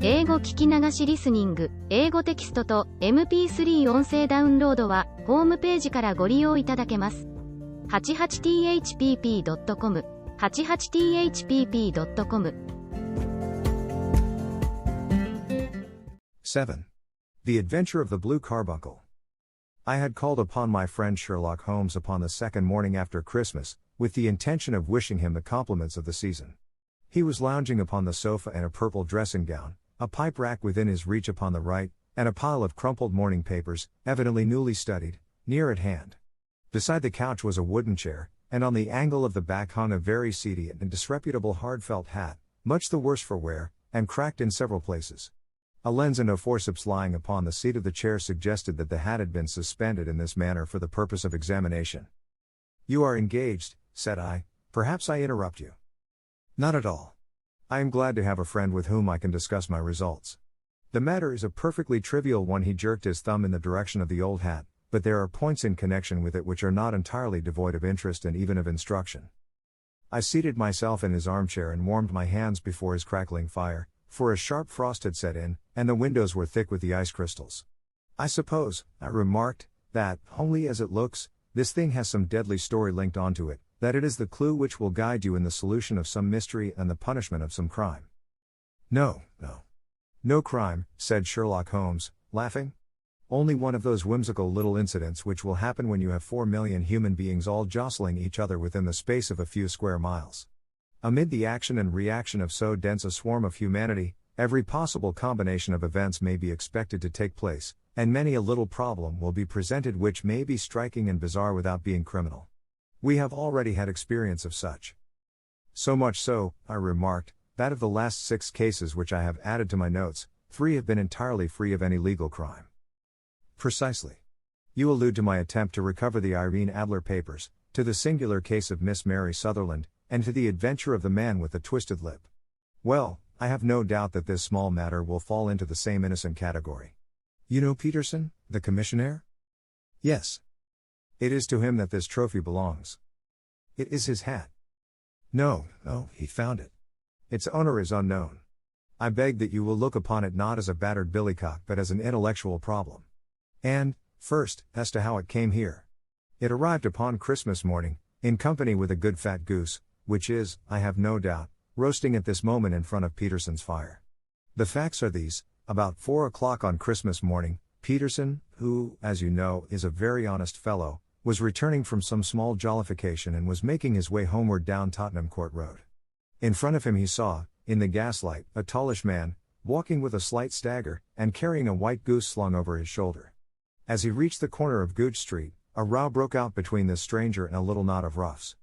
英語聞き流しリスニング、英語テキストと MP3 音声ダウンロードはホームページからご利用いただけます。88thpp.com 88thpp.com 7. The Adventure of the Blue Carbuncle. I had called upon my friend Sherlock Holmes upon the second morning after Christmas, with the intention of wishing him the compliments of the season. He was lounging upon the sofa in a purple dressing gown, a pipe rack within his reach upon the right, and a pile of crumpled morning papers, evidently newly studied, near at hand. Beside the couch was a wooden chair, and on the angle of the back hung a very seedy and disreputable hard felt hat, much the worse for wear, and cracked in several places. A lens and a forceps lying upon the seat of the chair suggested that the hat had been suspended in this manner for the purpose of examination. "You are engaged," said I. "Perhaps I interrupt you." "Not at all. I am glad to have a friend with whom I can discuss my results. The matter is a perfectly trivial one." He jerked his thumb in the direction of the old hat, "but there are points in connection with it which are not entirely devoid of interest and even of instruction." I seated myself in his armchair and warmed my hands before his crackling fire, for a sharp frost had set in, and the windows were thick with the ice crystals. "I suppose," I remarked, "that, homely as it looks, this thing has some deadly story linked onto it, that it is the clue which will guide you in the solution of some mystery and the punishment of some crime." No crime," said Sherlock Holmes, laughing. "Only one of those whimsical little incidents which will happen when you have 4 million human beings all jostling each other within the space of a few square miles. Amid the action and reaction of so dense a swarm of humanity, every possible combination of events may be expected to take place, and many a little problem will be presented which may be striking and bizarre without being criminal. We have already had experience of such. So much so," I remarked, "that of the last 6 cases which I have added to my notes, 3 have been entirely free of any legal crime." "Precisely. You allude to my attempt to recover the Irene Adler papers, to the singular case of Miss Mary Sutherland, and to the adventure of the man with the twisted lip. Well, I have no doubt that this small matter will fall into the same innocent category. You know Peterson, the commissionaire?" "Yes. It is to him that this trophy belongs." "It is his hat." No, he found it. Its owner is unknown. I beg that you will look upon it not as a battered billycock but as an intellectual problem. And, first, as to how it came here. It arrived upon Christmas morning, in company with a good fat goose, which is, I have no doubt, roasting at this moment in front of Peterson's fire. The facts are these: about 4 o'clock on Christmas morning, Peterson, who, as you know, is a very honest fellow, was returning from some small jollification and was making his way homeward down Tottenham Court Road. In front of him he saw, in the gaslight, a tallish man, walking with a slight stagger, and carrying a white goose slung over his shoulder. As he reached the corner of Gooch Street, a row broke out between this stranger and a little knot of roughs.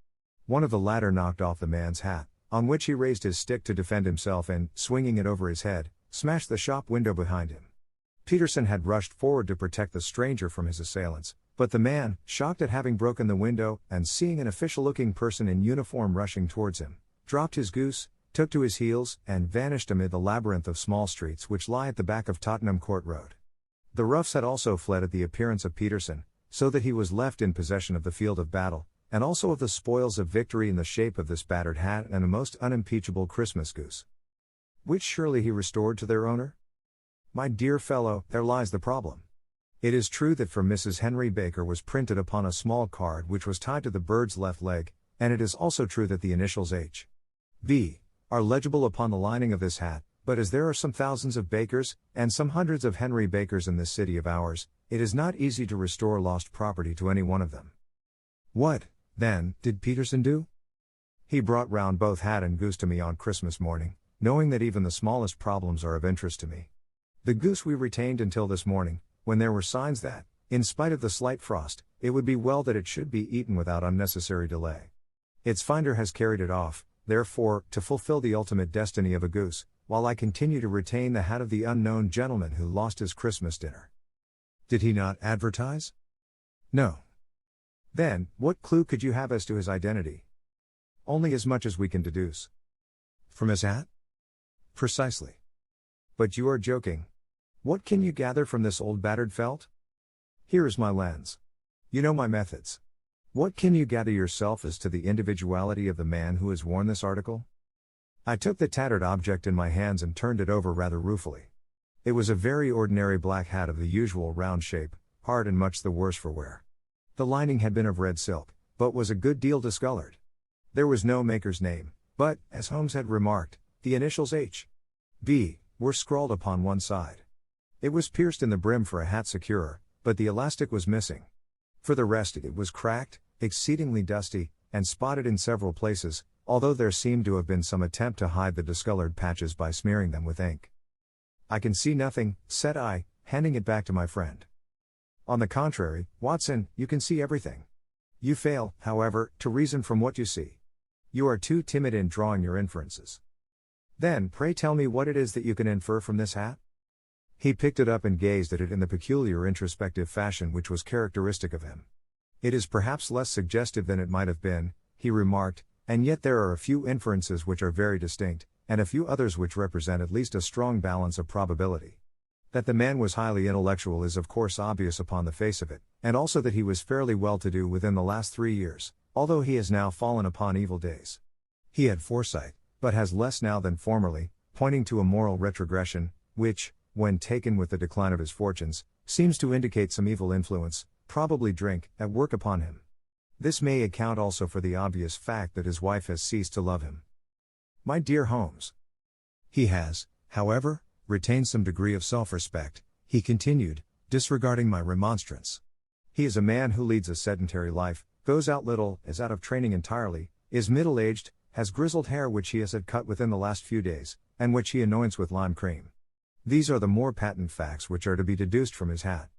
One of the latter knocked off the man's hat, on which he raised his stick to defend himself and, swinging it over his head, smashed the shop window behind him. Peterson had rushed forward to protect the stranger from his assailants, but the man, shocked at having broken the window, and seeing an official-looking person in uniform rushing towards him, dropped his goose, took to his heels, and vanished amid the labyrinth of small streets which lie at the back of Tottenham Court Road. The roughs had also fled at the appearance of Peterson, so that he was left in possession of the field of battle, and also of the spoils of victory in the shape of this battered hat and a most unimpeachable Christmas goose. Which surely he restored to their owner? My dear fellow, there lies the problem. It is true that for Mrs. Henry Baker was printed upon a small card which was tied to the bird's left leg, and it is also true that the initials H.B. are legible upon the lining of this hat, but as there are some thousands of Bakers, and some hundreds of Henry Bakers in this city of ours, it is not easy to restore lost property to any one of them. What, then, did Peterson do? He brought round both hat and goose to me on Christmas morning, knowing that even the smallest problems are of interest to me. The goose we retained until this morning, when there were signs that, in spite of the slight frost, it would be well that it should be eaten without unnecessary delay. Its finder has carried it off, therefore, to fulfill the ultimate destiny of a goose, while I continue to retain the hat of the unknown gentleman who lost his Christmas dinner. Did he not advertise? No. Then, what clue could you have as to his identity? Only as much as we can deduce. From his hat? Precisely. But you are joking. What can you gather from this old battered felt? Here is my lens. You know my methods. What can you gather yourself as to the individuality of the man who has worn this article? I took the tattered object in my hands and turned it over rather ruefully. It was a very ordinary black hat of the usual round shape, hard and much the worse for wear. The lining had been of red silk, but was a good deal discolored. There was no maker's name, but, as Holmes had remarked, the initials H.B. were scrawled upon one side. It was pierced in the brim for a hat securer, but the elastic was missing. For the rest it was cracked, exceedingly dusty, and spotted in several places, although there seemed to have been some attempt to hide the discolored patches by smearing them with ink. "I can see nothing," said I, handing it back to my friend. "On the contrary, Watson, you can see everything. You fail, however, to reason from what you see. You are too timid in drawing your inferences. Then pray tell me what it is that you can infer from this hat?" He picked it up and gazed at it in the peculiar introspective fashion which was characteristic of him. "It is perhaps less suggestive than it might have been," he remarked, "and yet there are a few inferences which are very distinct, and a few others which represent at least a strong balance of probability. That the man was highly intellectual is of course obvious upon the face of it, and also that he was fairly well-to-do within the last 3 years, although he has now fallen upon evil days. He had foresight, but has less now than formerly, pointing to a moral retrogression, which, when taken with the decline of his fortunes, seems to indicate some evil influence, probably drink, at work upon him. This may account also for the obvious fact that his wife has ceased to love him. My dear Holmes. He has, however, retained some degree of self-respect," he continued, disregarding my remonstrance. "He is a man who leads a sedentary life, goes out little, is out of training entirely, is middle-aged, has grizzled hair which he has had cut within the last few days, and which he anoints with lime cream. These are the more patent facts which are to be deduced from his hat.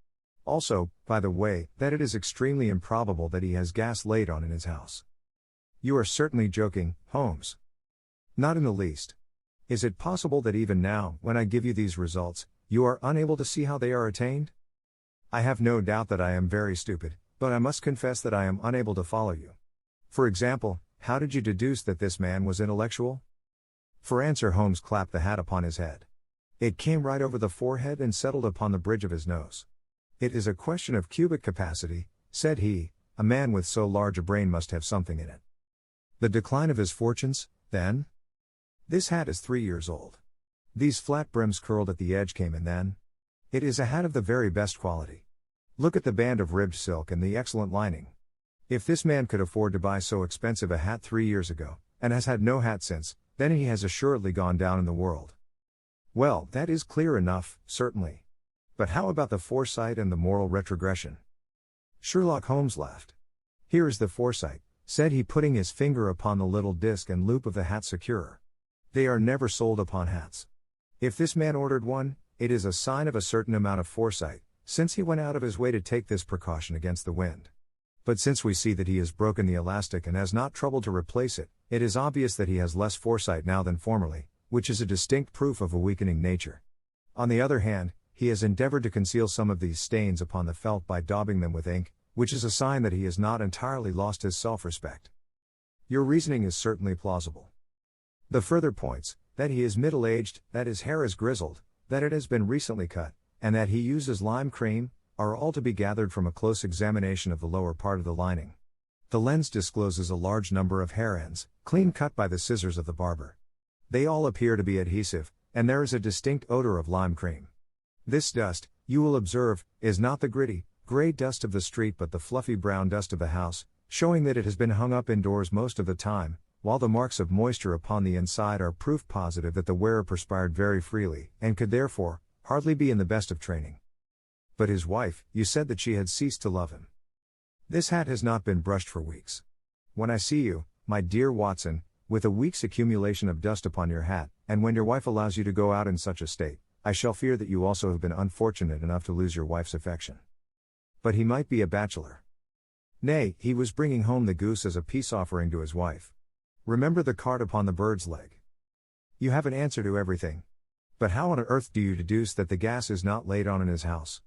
Also, by the way, that it is extremely improbable that he has gas laid on in his house." "You are certainly joking, Holmes." "Not in the least. Is it possible that even now, when I give you these results, you are unable to see how they are attained? I have no doubt that I am very stupid, but I must confess that I am unable to follow you. For example, how did you deduce that this man was intellectual?" For answer Holmes clapped the hat upon his head. It came right over the forehead and settled upon the bridge of his nose. "It is a question of cubic capacity," said he. "A man with so large a brain must have something in it." "The decline of his fortunes, then?" "This hat is 3 years old. These flat brims curled at the edge came in then. It is a hat of the very best quality. Look at the band of ribbed silk and the excellent lining. If this man could afford to buy so expensive a hat 3 years ago, and has had no hat since, then he has assuredly gone down in the world." "Well, that is clear enough, certainly. But how about the foresight and the moral retrogression?" Sherlock Holmes laughed. "Here is the foresight," said he, putting his finger upon the little disc and loop of the hat securer. "They are never sold upon hats. If this man ordered one, it is a sign of a certain amount of foresight, since he went out of his way to take this precaution against the wind. But since we see that he has broken the elastic and has not troubled to replace it, it is obvious that he has less foresight now than formerly, which is a distinct proof of a weakening nature. On the other hand, he has endeavored to conceal some of these stains upon the felt by daubing them with ink, which is a sign that he has not entirely lost his self-respect. Your reasoning is certainly plausible. The further points, that he is middle-aged, that his hair is grizzled, that it has been recently cut, and that he uses lime cream, are all to be gathered from a close examination of the lower part of the lining. The lens discloses a large number of hair ends, clean cut by the scissors of the barber. They all appear to be adhesive, and there is a distinct odor of lime cream. This dust, you will observe, is not the gritty, gray dust of the street but the fluffy brown dust of the house, showing that it has been hung up indoors most of the time, while the marks of moisture upon the inside are proof positive that the wearer perspired very freely, and could therefore, hardly be in the best of training. But his wife, you said that she had ceased to love him. This hat has not been brushed for weeks. When I see you, my dear Watson, with a week's accumulation of dust upon your hat, and when your wife allows you to go out in such a state, I shall fear that you also have been unfortunate enough to lose your wife's affection. But he might be a bachelor. Nay, he was bringing home the goose as a peace offering to his wife. Remember the card upon the bird's leg. You have an answer to everything. But how on earth do you deduce that the gas is not laid on in his house?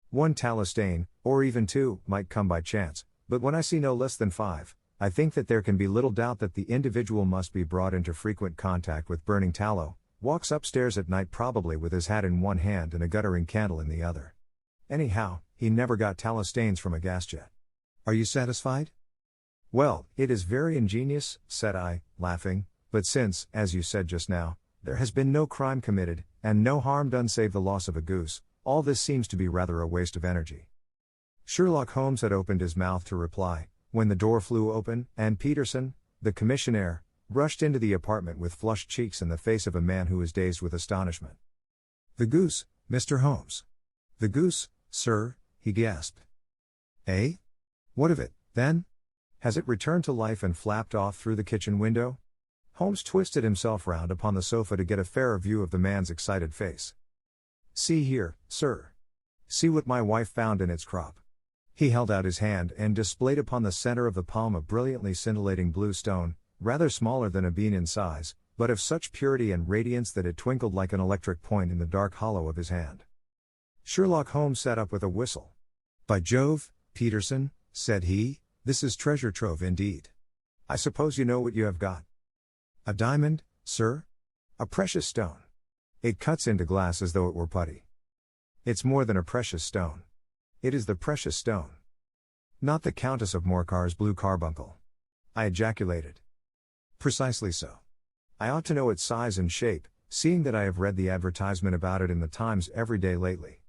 One tallow stain, or even two, might come by chance, but when I see no less than 5, I think that there can be little doubt that the individual must be brought into frequent contact with burning tallow, walks upstairs at night probably with his hat in one hand and a guttering candle in the other. Anyhow, he never got tallow stains from a gas jet. Are you satisfied?" "Well, it is very ingenious," said I, laughing, But since, as you said just now, there has been no crime committed, and no harm done save the loss of a goose, all this seems to be rather a waste of energy. Sherlock Holmes had opened his mouth to reply, when the door flew open, and Peterson, the commissionaire, rushed into the apartment with flushed cheeks and the face of a man who was dazed with astonishment. "The goose, Mr. Holmes." "The goose, sir," he gasped. "Eh? What of it, then? Has it returned to life and flapped off through the kitchen window?" Holmes twisted himself round upon the sofa to get a fairer view of the man's excited face. "See here, sir. See what my wife found in its crop." He held out his hand and displayed upon the center of the palm a brilliantly scintillating blue stone, rather smaller than a bean in size, but of such purity and radiance that it twinkled like an electric point in the dark hollow of his hand. Sherlock Holmes sat up with a whistle. "By Jove, Peterson," said he, "this is treasure trove indeed. I suppose you know what you have got?" "A diamond, sir? A precious stone. It cuts into glass as though it were putty." "It's more than a precious stone. It is the precious stone." "Not the Countess of Morcar's blue carbuncle?" I ejaculated. "Precisely so. I ought to know its size and shape, seeing that I have read the advertisement about it in the Times every day lately.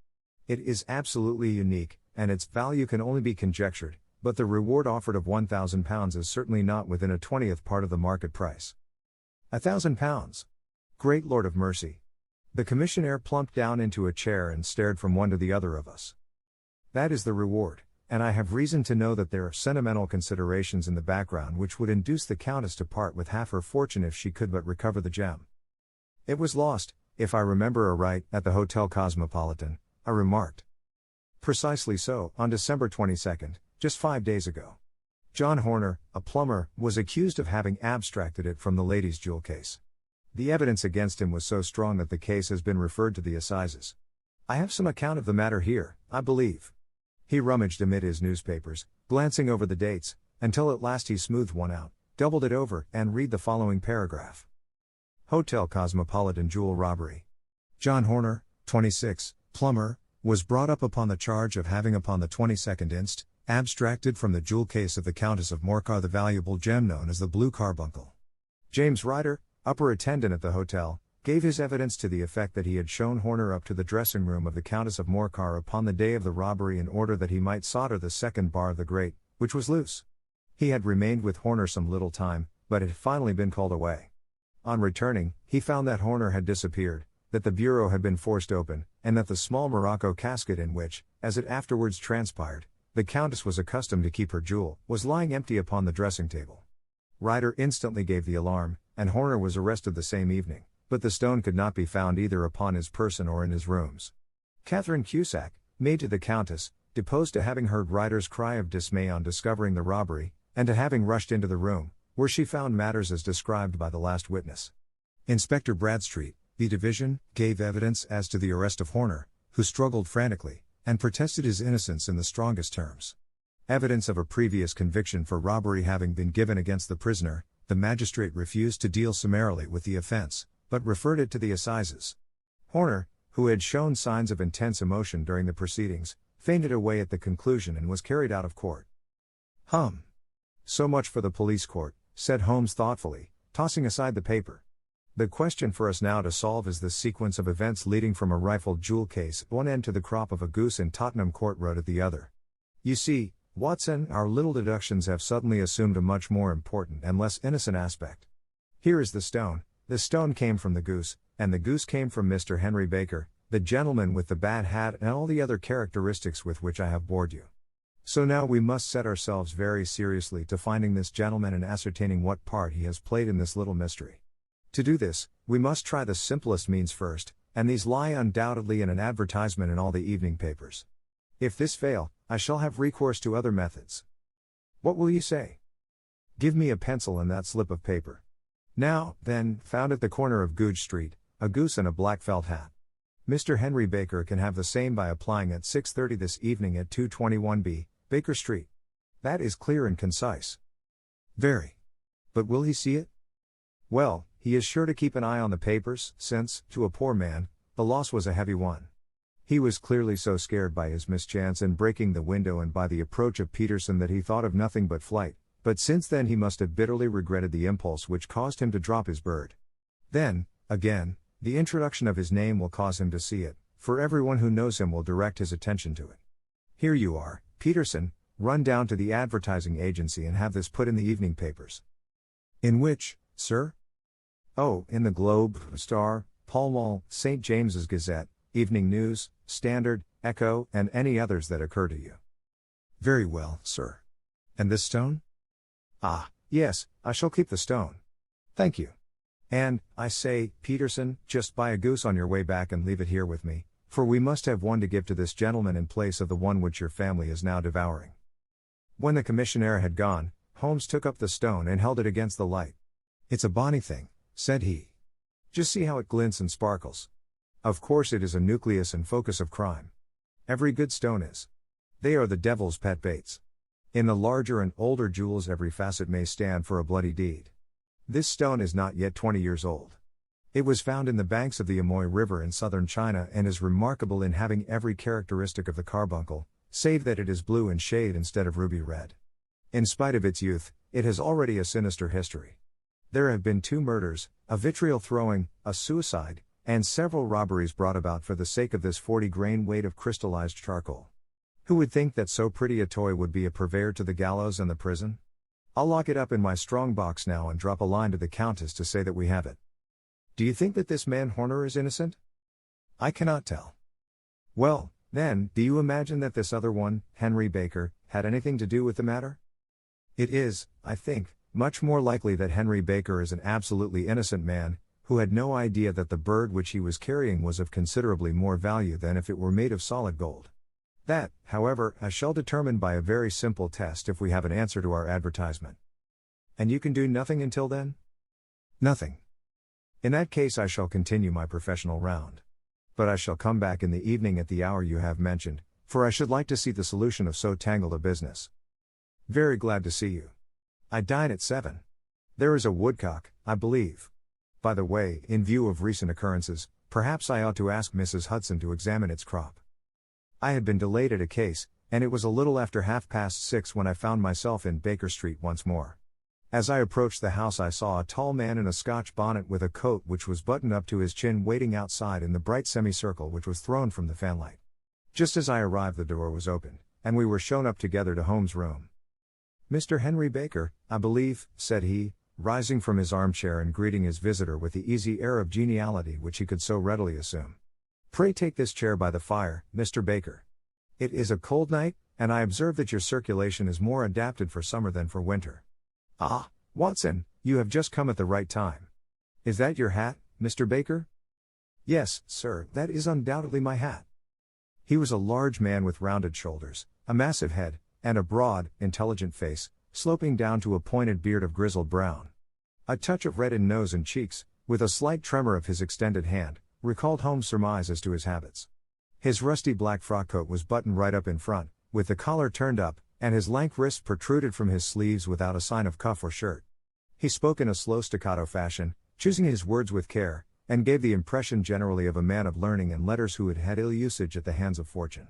It is absolutely unique, and its value can only be conjectured, but the reward offered of £1,000 is certainly not within a 20th part of the market price." £1,000? Great Lord of mercy! The commissionaire plumped down into a chair and stared from one to the other of us. "That is the reward, and I have reason to know that there are sentimental considerations in the background which would induce the Countess to part with half her fortune if she could but recover the gem." "It was lost, if I remember aright, at the Hotel Cosmopolitan," I remarked. "Precisely so, on December 22nd, just 5 days ago. John Horner, a plumber, was accused of having abstracted it from the lady's jewel case. The evidence against him was so strong that the case has been referred to the assizes. I have some account of the matter here, I believe." He rummaged amid his newspapers, glancing over the dates, until at last he smoothed one out, doubled it over, and read the following paragraph. "Hotel Cosmopolitan jewel robbery. John Horner, 26, plumber, was brought up upon the charge of having upon the 22nd inst. Abstracted from the jewel case of the Countess of Morcar the valuable gem known as the blue carbuncle. James Ryder, upper attendant at the hotel, gave his evidence to the effect that he had shown Horner up to the dressing room of the Countess of Morcar upon the day of the robbery in order that he might solder the second bar of the grate, which was loose. He had remained with Horner some little time, but had finally been called away. On returning, he found that Horner had disappeared, that the bureau had been forced open, and that the small morocco casket in which, as it afterwards transpired, the Countess was accustomed to keep her jewel, was lying empty upon the dressing table. Ryder instantly gave the alarm, and Horner was arrested the same evening, but the stone could not be found either upon his person or in his rooms. Catherine Cusack, maid to the Countess, deposed to having heard Ryder's cry of dismay on discovering the robbery, and to having rushed into the room, where she found matters as described by the last witness. Inspector Bradstreet, B Division, gave evidence as to the arrest of Horner, who struggled frantically, and protested his innocence in the strongest terms. Evidence of a previous conviction for robbery having been given against the prisoner, the magistrate refused to deal summarily with the offense, but referred it to the assizes. Horner, who had shown signs of intense emotion during the proceedings, fainted away at the conclusion and was carried out of court. So much for the police court, said Holmes thoughtfully, tossing aside the paper. The question for us now to solve is the sequence of events leading from a rifled jewel case at one end to the crop of a goose in Tottenham Court Road at the other. You see, Watson, our little deductions have suddenly assumed a much more important and less innocent aspect. Here is the stone came from the goose, and the goose came from Mr. Henry Baker, the gentleman with the bad hat and all the other characteristics with which I have bored you. So now we must set ourselves very seriously to finding this gentleman and ascertaining what part he has played in this little mystery. To do this, we must try the simplest means first, and these lie undoubtedly in an advertisement in all the evening papers. If this fail, I shall have recourse to other methods. What will you say? Give me a pencil and that slip of paper. Now, then, found at the corner of Goodge Street, a goose and a black felt hat. Mr. Henry Baker can have the same by applying at 6:30 this evening at 221B, Baker Street. That is clear and concise. Very. But will he see it? Well, he is sure to keep an eye on the papers, since, to a poor man, the loss was a heavy one. He was clearly so scared by his mischance in breaking the window and by the approach of Peterson that he thought of nothing but flight, but since then he must have bitterly regretted the impulse which caused him to drop his bird. Then, again, the introduction of his name will cause him to see it, for everyone who knows him will direct his attention to it. Here you are, Peterson, run down to the advertising agency and have this put in the evening papers. In which, sir? Oh, in the Globe, Star, Pall Mall, St. James's Gazette, Evening News, Standard, Echo, and any others that occur to you. Very well, sir. And this stone? Ah, yes, I shall keep the stone. Thank you. And, I say, Peterson, just buy a goose on your way back and leave it here with me, for we must have one to give to this gentleman in place of the one which your family is now devouring. When the commissionaire had gone, Holmes took up the stone and held it against the light. It's a bonny thing, said he. Just see how it glints and sparkles. Of course it is a nucleus and focus of crime. Every good stone is. They are the devil's pet baits. In the larger and older jewels every facet may stand for a bloody deed. This stone is not yet 20 years old. It was found in the banks of the Amoy River in southern China and is remarkable in having every characteristic of the carbuncle, save that it is blue in shade instead of ruby red. In spite of its youth, it has already a sinister history. There have been 2 murders, a vitriol throwing, a suicide, and several robberies brought about for the sake of this 40-grain weight of crystallized charcoal. Who would think that so pretty a toy would be a purveyor to the gallows and the prison? I'll lock it up in my strong box now and drop a line to the Countess to say that we have it. Do you think that this man Horner is innocent? I cannot tell. Well, then, do you imagine that this other one, Henry Baker, had anything to do with the matter? It is, I think, much more likely that Henry Baker is an absolutely innocent man, who had no idea that the bird which he was carrying was of considerably more value than if it were made of solid gold. That, however, I shall determine by a very simple test if we have an answer to our advertisement. And you can do nothing until then? Nothing. In that case I shall continue my professional round. But I shall come back in the evening at the hour you have mentioned, for I should like to see the solution of so tangled a business. Very glad to see you. I dine at 7. There is a woodcock, I believe. By the way, in view of recent occurrences, perhaps I ought to ask Mrs. Hudson to examine its crop. I had been delayed at a case, and it was a little after 6:30 when I found myself in Baker Street once more. As I approached the house I saw a tall man in a Scotch bonnet with a coat which was buttoned up to his chin waiting outside in the bright semicircle which was thrown from the fanlight. Just as I arrived the door was opened, and we were shown up together to Holmes' room. Mr. Henry Baker, I believe, said he, rising from his armchair and greeting his visitor with the easy air of geniality which he could so readily assume. Pray take this chair by the fire, Mr. Baker. It is a cold night, and I observe that your circulation is more adapted for summer than for winter. Ah, Watson, you have just come at the right time. Is that your hat, Mr. Baker? Yes, sir, that is undoubtedly my hat. He was a large man with rounded shoulders, a massive head, and a broad, intelligent face, sloping down to a pointed beard of grizzled brown. A touch of red in nose and cheeks, with a slight tremor of his extended hand, recalled Holmes' surmise as to his habits. His rusty black frock coat was buttoned right up in front, with the collar turned up, and his lank wrists protruded from his sleeves without a sign of cuff or shirt. He spoke in a slow staccato fashion, choosing his words with care, and gave the impression generally of a man of learning and letters who had had ill usage at the hands of fortune.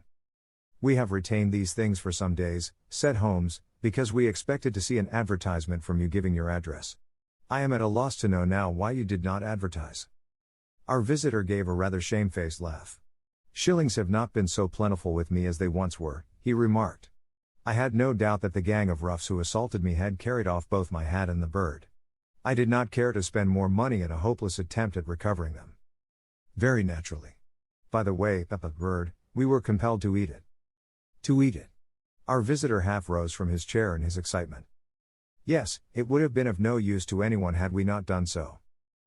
We have retained these things for some days, said Holmes, because we expected to see an advertisement from you giving your address. I am at a loss to know now why you did not advertise. Our visitor gave a rather shamefaced laugh. Shillings have not been so plentiful with me as they once were, he remarked. I had no doubt that the gang of roughs who assaulted me had carried off both my hat and the bird. I did not care to spend more money in a hopeless attempt at recovering them. Very naturally. By the way, the bird, we were compelled to eat it. To eat it. Our visitor half rose from his chair in his excitement. Yes, it would have been of no use to anyone had we not done so.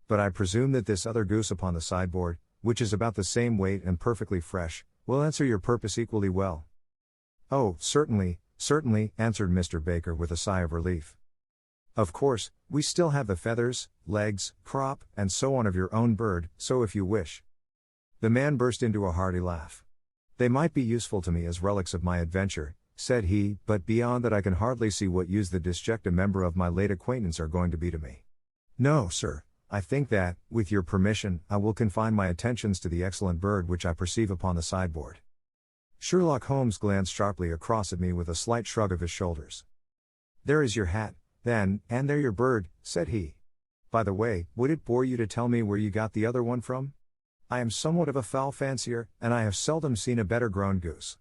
But I presume that this other goose upon the sideboard, which is about the same weight and perfectly fresh, will answer your purpose equally well. Oh, certainly, certainly, answered Mr. Baker with a sigh of relief. Of course, we still have the feathers, legs, crop, and so on of your own bird, so if you wish. The man burst into a hearty laugh. They might be useful to me as relics of my adventure, said he, but beyond that I can hardly see what use the disjecta member of my late acquaintance are going to be to me. No, sir. I think that, with your permission, I will confine my attentions to the excellent bird which I perceive upon the sideboard. Sherlock Holmes glanced sharply across at me with a slight shrug of his shoulders. There is your hat, Then, and there your bird, said he. By the way, would it bore you to tell me where you got the other one from? I am somewhat of a fowl fancier, and I have seldom seen a better grown goose.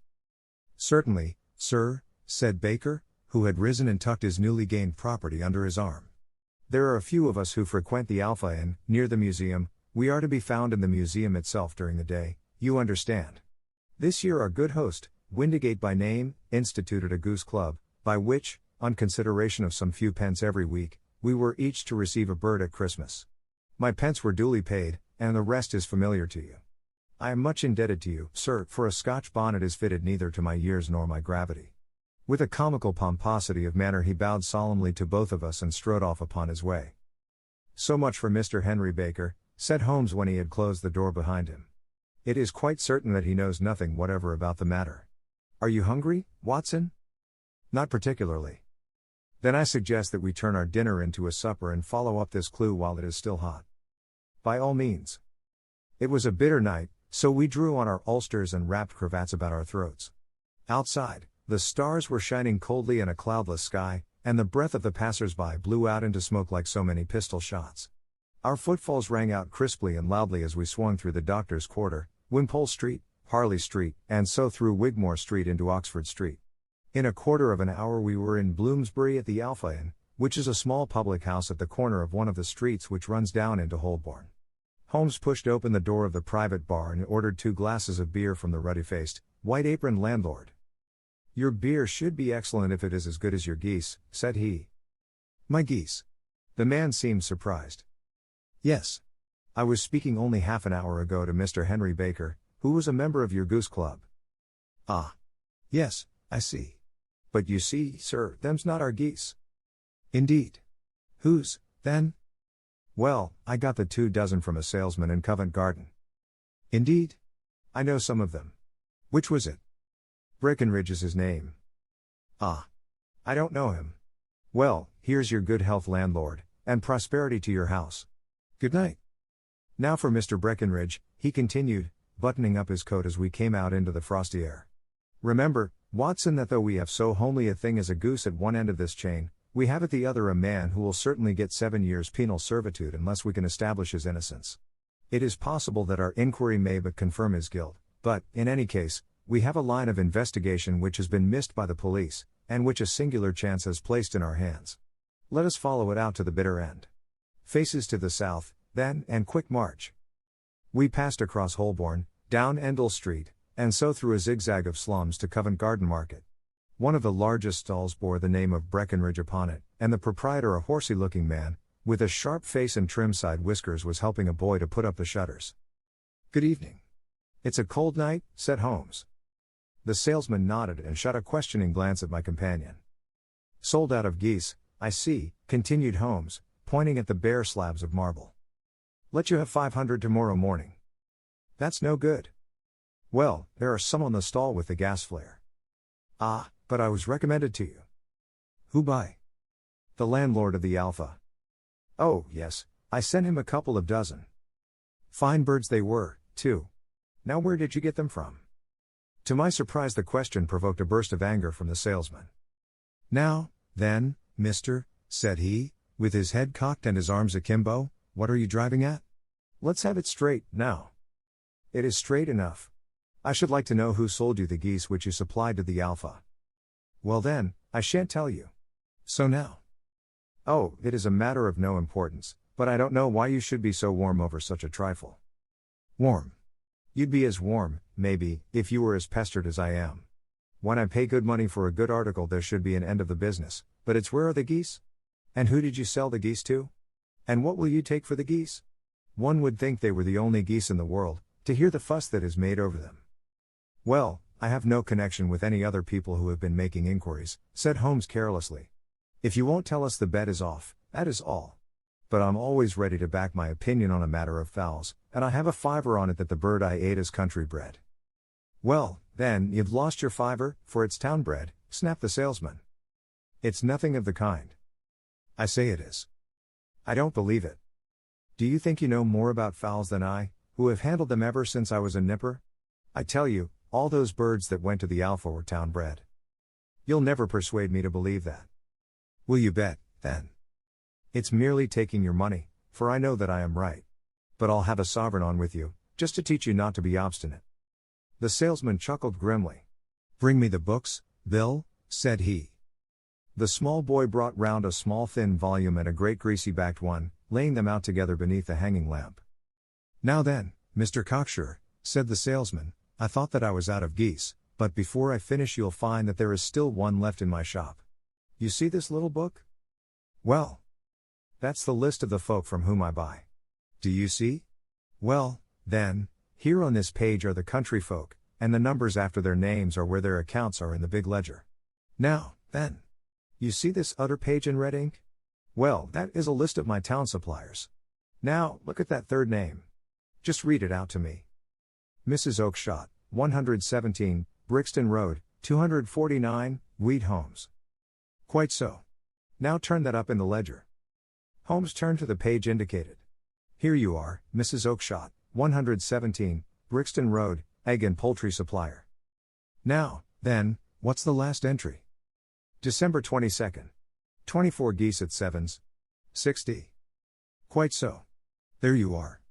Certainly, sir, said Baker, who had risen and tucked his newly gained property under his arm. There are a few of us who frequent the Alpha Inn, near the museum. We are to be found in the museum itself during the day, you understand. This year our good host, Windigate by name, instituted a goose club, by which, on consideration of some few pence every week, we were each to receive a bird at Christmas. My pence were duly paid, and the rest is familiar to you. I am much indebted to you, sir, for a Scotch bonnet is fitted neither to my years nor my gravity. With a comical pomposity of manner he bowed solemnly to both of us and strode off upon his way. So much for Mr. Henry Baker, said Holmes when he had closed the door behind him. It is quite certain that he knows nothing whatever about the matter. Are you hungry, Watson? Not particularly. Then I suggest that we turn our dinner into a supper and follow up this clue while it is still hot. By all means. It was a bitter night, so we drew on our ulsters and wrapped cravats about our throats. Outside, the stars were shining coldly in a cloudless sky, and the breath of the passers-by blew out into smoke like so many pistol shots. Our footfalls rang out crisply and loudly as we swung through the Doctor's Quarter, Wimpole Street, Harley Street, and so through Wigmore Street into Oxford Street. In a quarter of an hour we were in Bloomsbury at the Alpha Inn, which is a small public house at the corner of one of the streets which runs down into Holborn. Holmes pushed open the door of the private bar and ordered 2 glasses of beer from the ruddy-faced, white-aproned landlord. Your beer should be excellent if it is as good as your geese, said he. My geese? The man seemed surprised. Yes. I was speaking only half an hour ago to Mr. Henry Baker, who was a member of your goose club. Ah. Yes, I see. But you see, sir, them's not our geese. Indeed. Whose, then? Well, I got the 2 dozen from a salesman in Covent Garden. Indeed? I know some of them. Which was it? Breckenridge is his name. Ah. I don't know him. Well, here's your good health, landlord, and prosperity to your house. Good night. Now for Mr. Breckenridge, he continued, buttoning up his coat as we came out into the frosty air. Remember, Watson, that though we have so homely a thing as a goose at one end of this chain, we have at the other a man who will certainly get 7 years penal servitude unless we can establish his innocence. It is possible that our inquiry may but confirm his guilt, but, in any case, we have a line of investigation which has been missed by the police, and which a singular chance has placed in our hands. Let us follow it out to the bitter end. Faces to the south, then, and quick march. We passed across Holborn, down Endell Street, and so through a zigzag of slums to Covent Garden Market. One of the largest stalls bore the name of Breckenridge upon it, and the proprietor, a horsey-looking man, with a sharp face and trim side whiskers, was helping a boy to put up the shutters. Good evening. It's a cold night, said Holmes. The salesman nodded and shot a questioning glance at my companion. Sold out of geese, I see, continued Holmes, pointing at the bare slabs of marble. Let you have 500 tomorrow morning. That's no good. Well, there are some on the stall with the gas flare. Ah, but I was recommended to you. Who by? The landlord of the Alpha. Oh, yes, I sent him a couple of dozen. Fine birds they were, too. Now where did you get them from? To my surprise the question provoked a burst of anger from the salesman. Now, then, mister, said he, with his head cocked and his arms akimbo, what are you driving at? Let's have it straight, now. It is straight enough. I should like to know who sold you the geese which you supplied to the Alpha. Well then, I shan't tell you. So now. Oh, it is a matter of no importance, but I don't know why you should be so warm over such a trifle. Warm. You'd be as warm, maybe, if you were as pestered as I am. When I pay good money for a good article there should be an end of the business, but it's where are the geese? And who did you sell the geese to? And what will you take for the geese? One would think they were the only geese in the world, to hear the fuss that is made over them. Well, I have no connection with any other people who have been making inquiries, said Holmes carelessly. If you won't tell us the bet is off, that is all. But I'm always ready to back my opinion on a matter of fowls, and I have a fiver on it that the bird I ate is country bred. Well, then, you've lost your fiver, for it's town bred, snapped the salesman. It's nothing of the kind. I say it is. I don't believe it. Do you think you know more about fowls than I, who have handled them ever since I was a nipper? I tell you, all those birds that went to the Alpha were town bred. You'll never persuade me to believe that. Will you bet, then. It's merely taking your money, for I know that I am right. But I'll have a sovereign on with you, just to teach you not to be obstinate. The salesman chuckled grimly. Bring me the books, Bill, said he. The small boy brought round a small thin volume and a great greasy-backed one, laying them out together beneath the hanging lamp. Now then, Mr. Cocksure, said the salesman, I thought that I was out of geese, but before I finish you'll find that there is still one left in my shop. You see this little book? Well, that's the list of the folk from whom I buy. Do you see? Well, then, here on this page are the country folk, and the numbers after their names are where their accounts are in the big ledger. Now, then. You see this other page in red ink? Well, that is a list of my town suppliers. Now, look at that third name. Just read it out to me. Mrs. Oakshott, 117, Brixton Road, 249, Wheat Homes. Quite so. Now turn that up in the ledger. Holmes turned to the page indicated. Here you are, Mrs. Oakshott, 117, Brixton Road, Egg and Poultry Supplier. Now, then, what's the last entry? December 22nd. 24 geese at sevens. 60. Quite so. There you are.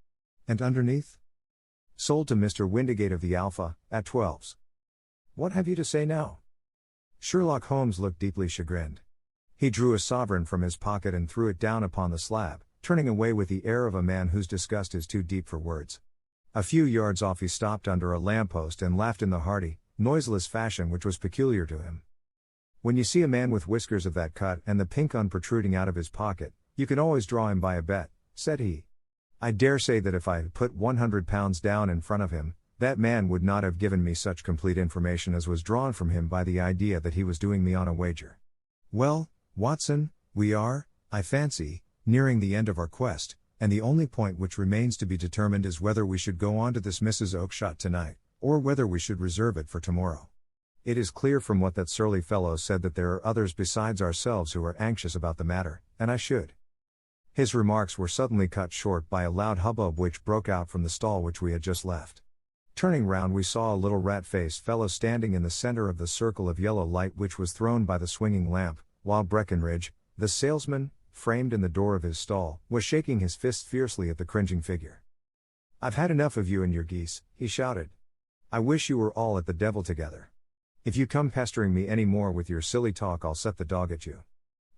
And underneath? Sold to Mr. Windigate of the Alpha, at 12s. What have you to say now? Sherlock Holmes looked deeply chagrined. He drew a sovereign from his pocket and threw it down upon the slab, turning away with the air of a man whose disgust is too deep for words. A few yards off he stopped under a lamppost and laughed in the hearty, noiseless fashion which was peculiar to him. When you see a man with whiskers of that cut and the pink un protruding out of his pocket, you can always draw him by a bet, said he. I dare say that if I had put £100 down in front of him, that man would not have given me such complete information as was drawn from him by the idea that he was doing me on a wager. Well, Watson, we are, I fancy, nearing the end of our quest, and the only point which remains to be determined is whether we should go on to this Mrs. Oakshott tonight, or whether we should reserve it for tomorrow. It is clear from what that surly fellow said that there are others besides ourselves who are anxious about the matter, and I should. His remarks were suddenly cut short by a loud hubbub which broke out from the stall which we had just left. Turning round we saw a little rat-faced fellow standing in the center of the circle of yellow light which was thrown by the swinging lamp, while Breckenridge, the salesman, framed in the door of his stall, was shaking his fist fiercely at the cringing figure. I've had enough of you and your geese, he shouted. I wish you were all at the devil together. If you come pestering me any more with your silly talk I'll set the dog at you.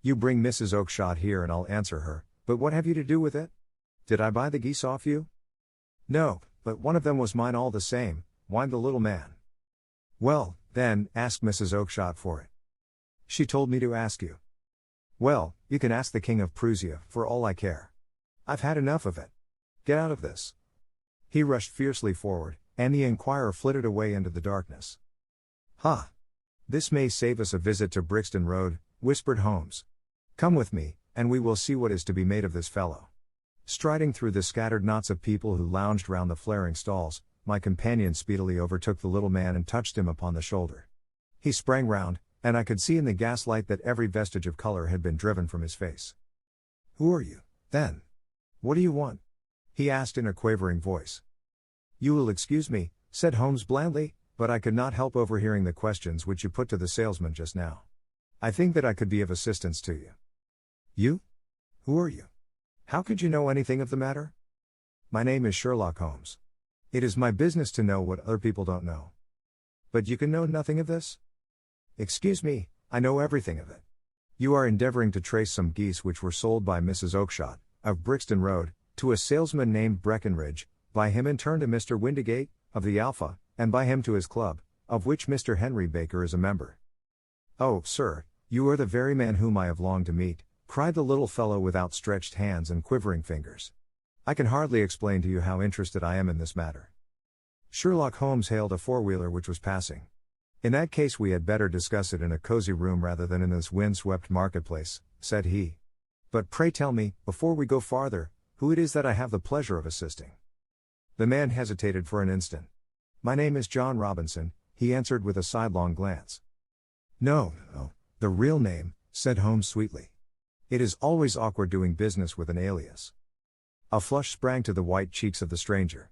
You bring Mrs. Oakshott here and I'll answer her, but what have you to do with it? Did I buy the geese off you? No, but one of them was mine all the same, whined the little man. Well, then, ask Mrs. Oakshott for it. She told me to ask you. Well, you can ask the King of Prussia, for all I care. I've had enough of it. Get out of this. He rushed fiercely forward, and the inquirer flitted away into the darkness. Ha! This may save us a visit to Brixton Road, whispered Holmes. Come with me, and we will see what is to be made of this fellow. Striding through the scattered knots of people who lounged round the flaring stalls, my companion speedily overtook the little man and touched him upon the shoulder. He sprang round, and I could see in the gaslight that every vestige of color had been driven from his face. Who are you, then? What do you want? He asked in a quavering voice. You will excuse me, said Holmes blandly, but I could not help overhearing the questions which you put to the salesman just now. I think that I could be of assistance to you. You? Who are you? How could you know anything of the matter? My name is Sherlock Holmes. It is my business to know what other people don't know. But you can know nothing of this? Excuse me, I know everything of it. You are endeavoring to trace some geese which were sold by Mrs. Oakshott, of Brixton Road, to a salesman named Breckenridge, by him in turn to Mr. Windigate, of the Alpha, and by him to his club, of which Mr. Henry Baker is a member. Oh, sir, you are the very man whom I have longed to meet, cried the little fellow with outstretched hands and quivering fingers. I can hardly explain to you how interested I am in this matter. Sherlock Holmes hailed a four-wheeler which was passing. In that case we had better discuss it in a cozy room rather than in this wind-swept marketplace, said he. But pray tell me, before we go farther, who it is that I have the pleasure of assisting. The man hesitated for an instant. My name is John Robinson, he answered with a sidelong glance. No, the real name, said Holmes sweetly. It is always awkward doing business with an alias. A flush sprang to the white cheeks of the stranger.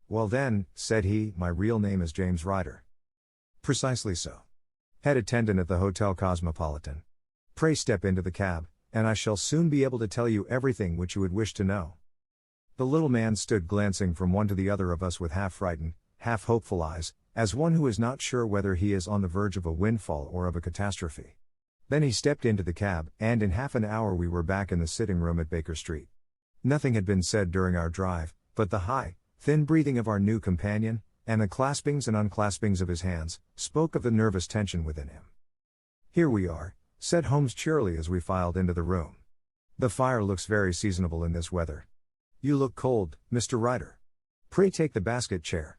Well then, said he, my real name is James Ryder. Precisely so. Head attendant at the Hotel Cosmopolitan. Pray step into the cab, and I shall soon be able to tell you everything which you would wish to know." The little man stood glancing from one to the other of us with half-frightened, half-hopeful eyes, as one who is not sure whether he is on the verge of a windfall or of a catastrophe. Then he stepped into the cab, and in half an hour we were back in the sitting room at Baker Street. Nothing had been said during our drive, but the high, thin breathing of our new companion, and the claspings and unclaspings of his hands, spoke of the nervous tension within him. "Here we are," said Holmes cheerily as we filed into the room. "The fire looks very seasonable in this weather. You look cold, Mr. Ryder. Pray take the basket chair.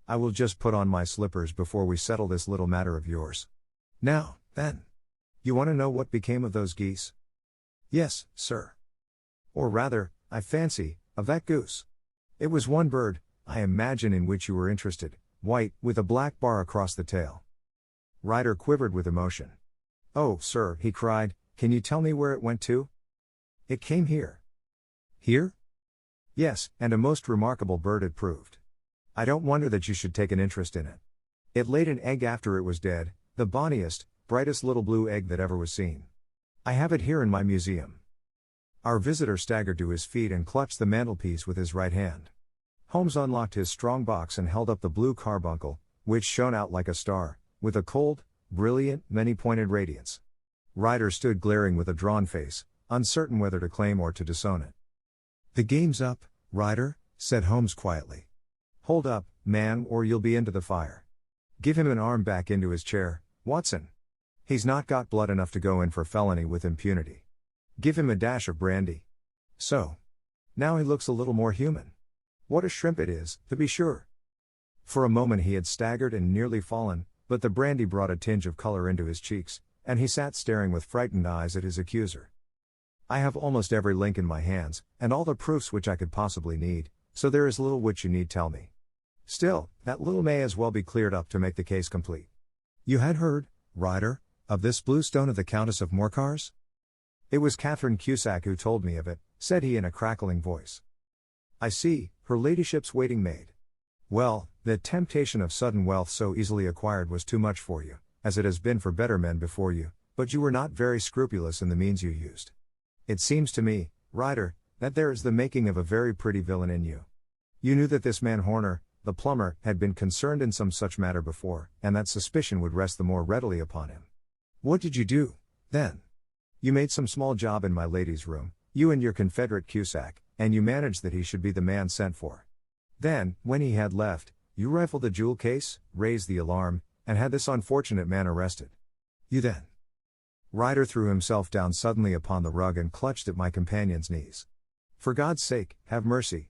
I will just put on my slippers before we settle this little matter of yours. Now, then. You want to know what became of those geese?" "Yes, sir. Or rather, I fancy, of that goose. It was one bird, I imagine, in which you were interested, white, with a black bar across the tail." Ryder quivered with emotion. "Oh, sir," he cried, "can you tell me where it went to?" "It came here." "Here?" "Yes, and a most remarkable bird it proved. I don't wonder that you should take an interest in it. It laid an egg after it was dead, the bonniest, brightest little blue egg that ever was seen. I have it here in my museum." Our visitor staggered to his feet and clutched the mantelpiece with his right hand. Holmes unlocked his strong box and held up the blue carbuncle, which shone out like a star, with a cold, brilliant, many-pointed radiance. Ryder stood glaring with a drawn face, uncertain whether to claim or to disown it. "The game's up, Ryder," said Holmes quietly. "Hold up, man, or you'll be into the fire. Give him an arm back into his chair, Watson. He's not got blood enough to go in for felony with impunity. Give him a dash of brandy. So. Now he looks a little more human. What a shrimp it is, to be sure." For a moment he had staggered and nearly fallen, but the brandy brought a tinge of color into his cheeks, and he sat staring with frightened eyes at his accuser. "I have almost every link in my hands, and all the proofs which I could possibly need, so there is little which you need tell me. Still, that little may as well be cleared up to make the case complete. You had heard, Ryder, of this blue stone of the Countess of Morcar's?" "It was Catherine Cusack who told me of it," said he in a crackling voice. "I see, her ladyship's waiting maid. Well, the temptation of sudden wealth so easily acquired was too much for you, as it has been for better men before you, but you were not very scrupulous in the means you used. It seems to me, Ryder, that there is the making of a very pretty villain in you. You knew that this man Horner, the plumber, had been concerned in some such matter before, and that suspicion would rest the more readily upon him. What did you do, then? You made some small job in my lady's room, you and your confederate Cusack, and you managed that he should be the man sent for. Then, when he had left, you rifled the jewel case, raised the alarm, and had this unfortunate man arrested. You then—" Ryder threw himself down suddenly upon the rug and clutched at my companion's knees. "For God's sake, have mercy!"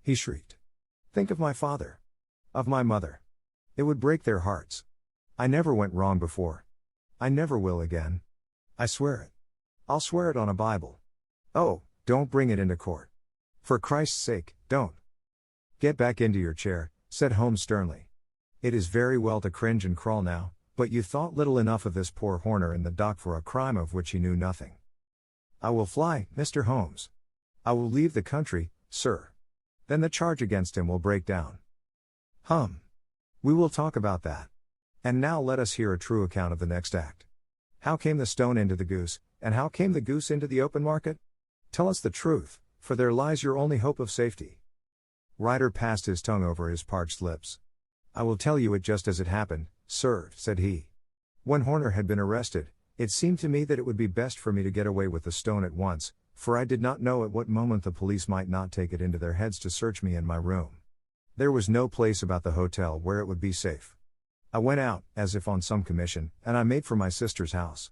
he shrieked. "Think of my father. Of my mother. It would break their hearts. I never went wrong before. I never will again. I swear it. I'll swear it on a Bible. Oh, don't bring it into court. For Christ's sake, don't." "Get back into your chair," said Holmes sternly. "It is very well to cringe and crawl now, but you thought little enough of this poor Horner in the dock for a crime of which he knew nothing. I will fly, Mr. Holmes. I will leave the country, sir. Then the charge against him will break down. We will talk about that. And now let us hear a true account of the next act. How came the stone into the goose, and how came the goose into the open market? Tell us the truth, for there lies your only hope of safety." Ryder passed his tongue over his parched lips. "I will tell you it just as it happened, sir," said he. "When Horner had been arrested, it seemed to me that it would be best for me to get away with the stone at once, for I did not know at what moment the police might not take it into their heads to search me in my room. There was no place about the hotel where it would be safe. I went out, as if on some commission, and I made for my sister's house.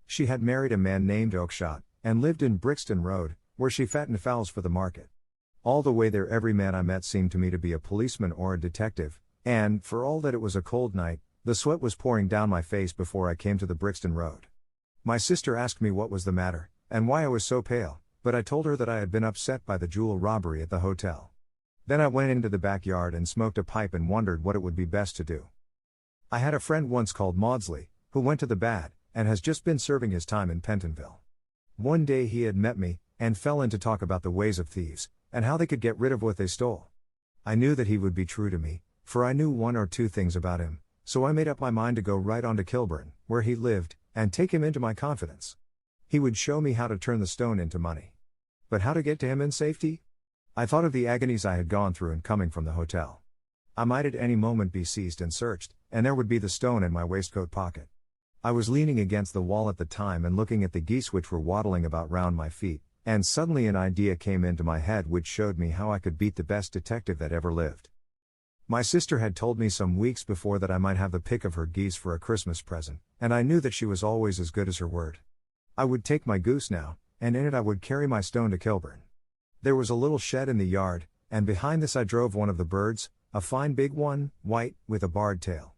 She had married a man named Oakshott, and lived in Brixton Road, where she fattened fowls for the market. All the way there every man I met seemed to me to be a policeman or a detective, and, for all that it was a cold night, the sweat was pouring down my face before I came to the Brixton Road. My sister asked me what was the matter, and why I was so pale, but I told her that I had been upset by the jewel robbery at the hotel. Then I went into the backyard and smoked a pipe and wondered what it would be best to do. I had a friend once called Maudsley, who went to the bad, and has just been serving his time in Pentonville. One day he had met me, and fell in to talk about the ways of thieves, and how they could get rid of what they stole. I knew that he would be true to me, for I knew one or two things about him, so I made up my mind to go right on to Kilburn, where he lived, and take him into my confidence. He would show me how to turn the stone into money. But how to get to him in safety? I thought of the agonies I had gone through in coming from the hotel. I might at any moment be seized and searched, and there would be the stone in my waistcoat pocket. I was leaning against the wall at the time and looking at the geese which were waddling about round my feet, and suddenly an idea came into my head which showed me how I could beat the best detective that ever lived. My sister had told me some weeks before that I might have the pick of her geese for a Christmas present, and I knew that she was always as good as her word. I would take my goose now, and in it I would carry my stone to Kilburn. There was a little shed in the yard, and behind this I drove one of the birds, a fine big one, white, with a barred tail.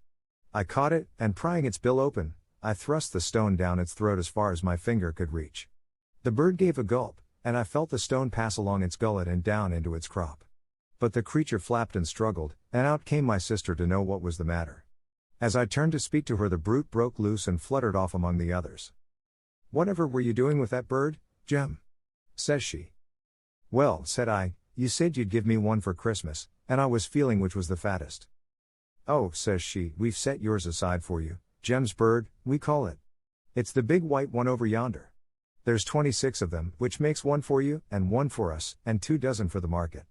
I caught it, and prying its bill open, I thrust the stone down its throat as far as my finger could reach. The bird gave a gulp, and I felt the stone pass along its gullet and down into its crop. But the creature flapped and struggled, and out came my sister to know what was the matter. As I turned to speak to her, the brute broke loose and fluttered off among the others. "Whatever were you doing with that bird, Jem?" says she. "Well," said I, "you said you'd give me one for Christmas, and I was feeling which was the fattest." "Oh," says she, "we've set yours aside for you, Jem's bird, we call it. It's the big white one over yonder. There's 26 of them, which makes one for you, and one for us, and 2 dozen for the market."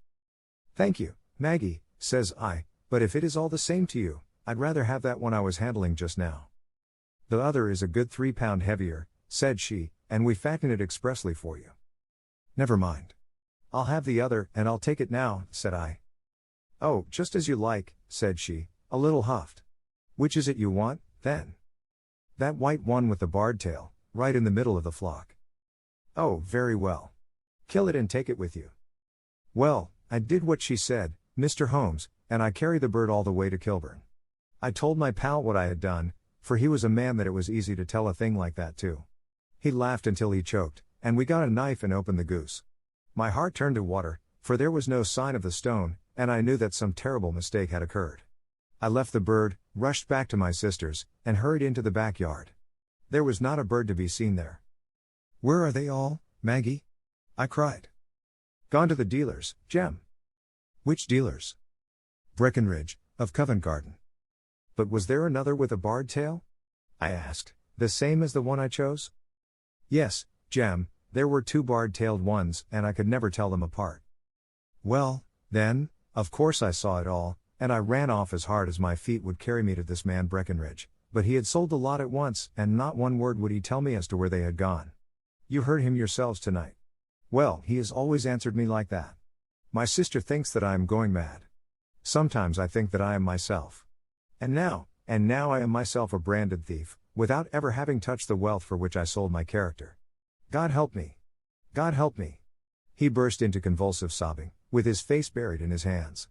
"Thank you, Maggie," says I, "but if it is all the same to you, I'd rather have that one I was handling just now." "The other is a good 3 pound heavier," said she, "and we fatten it expressly for you." "Never mind. I'll have the other, and I'll take it now," said I. "Oh, just as you like," said she, a little huffed. "Which is it you want, then?" "That white one with the barred tail, right in the middle of the flock." "Oh, very well. Kill it and take it with you." Well, I did what she said, Mr. Holmes, and I carried the bird all the way to Kilburn. I told my pal what I had done, for he was a man that it was easy to tell a thing like that to. He laughed until he choked, and we got a knife and opened the goose. My heart turned to water, for there was no sign of the stone, and I knew that some terrible mistake had occurred. I left the bird, rushed back to my sister's, and hurried into the backyard. There was not a bird to be seen there. "Where are they all, Maggie?" I cried. "Gone to the dealers, Jem." "Which dealers?" "Breckenridge, of Covent Garden." "But was there another with a barred tail?" I asked, "the same as the one I chose?" "Yes, Jem, there were 2 barred-tailed ones, and I could never tell them apart." Well, then, of course I saw it all, and I ran off as hard as my feet would carry me to this man Breckenridge, but he had sold the lot at once, and not one word would he tell me as to where they had gone. You heard him yourselves tonight. Well, he has always answered me like that. My sister thinks that I am going mad. Sometimes I think that I am myself. And now I am myself a branded thief, without ever having touched the wealth for which I sold my character. God help me! God help me! He burst into convulsive sobbing, with his face buried in his hands.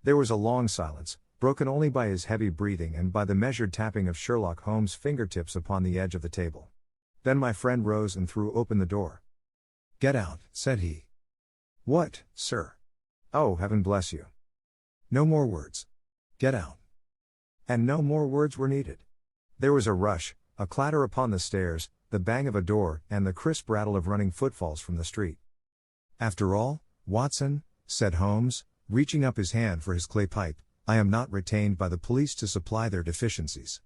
There was a long silence, broken only by his heavy breathing and by the measured tapping of Sherlock Holmes' fingertips upon the edge of the table. Then my friend rose and threw open the door. "Get out," said he. "What, sir?" "Oh, heaven bless you." "No more words. Get out." And no more words were needed. There was a rush, a clatter upon the stairs, the bang of a door, and the crisp rattle of running footfalls from the street. "After all, Watson," said Holmes, reaching up his hand for his clay pipe, "I am not retained by the police to supply their deficiencies.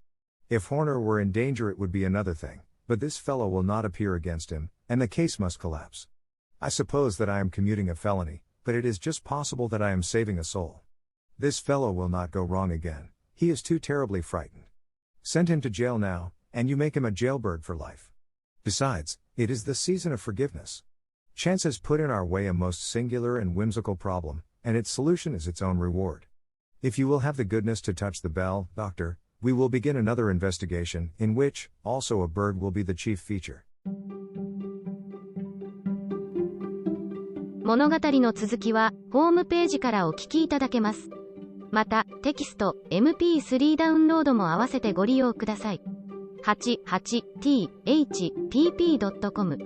If Horner were in danger it would be another thing, but this fellow will not appear against him, and the case must collapse. I suppose that I am commuting a felony, but it is just possible that I am saving a soul. This fellow will not go wrong again, he is too terribly frightened. Send him to jail now, and you make him a jailbird for life. Besides, it is the season of forgiveness. Chance has put in our way a most singular and whimsical problem, and its solution is its own reward. If you will have the goodness to touch the bell, Doctor, we will begin another investigation, in which, also a bird will be the chief feature." 物語の続きは、ホームページからお聞きいただけます。また、テキスト、MP3 ダウンロードも合わせてご利用ください。88thpp.com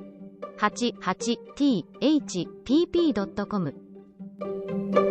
88thpp.com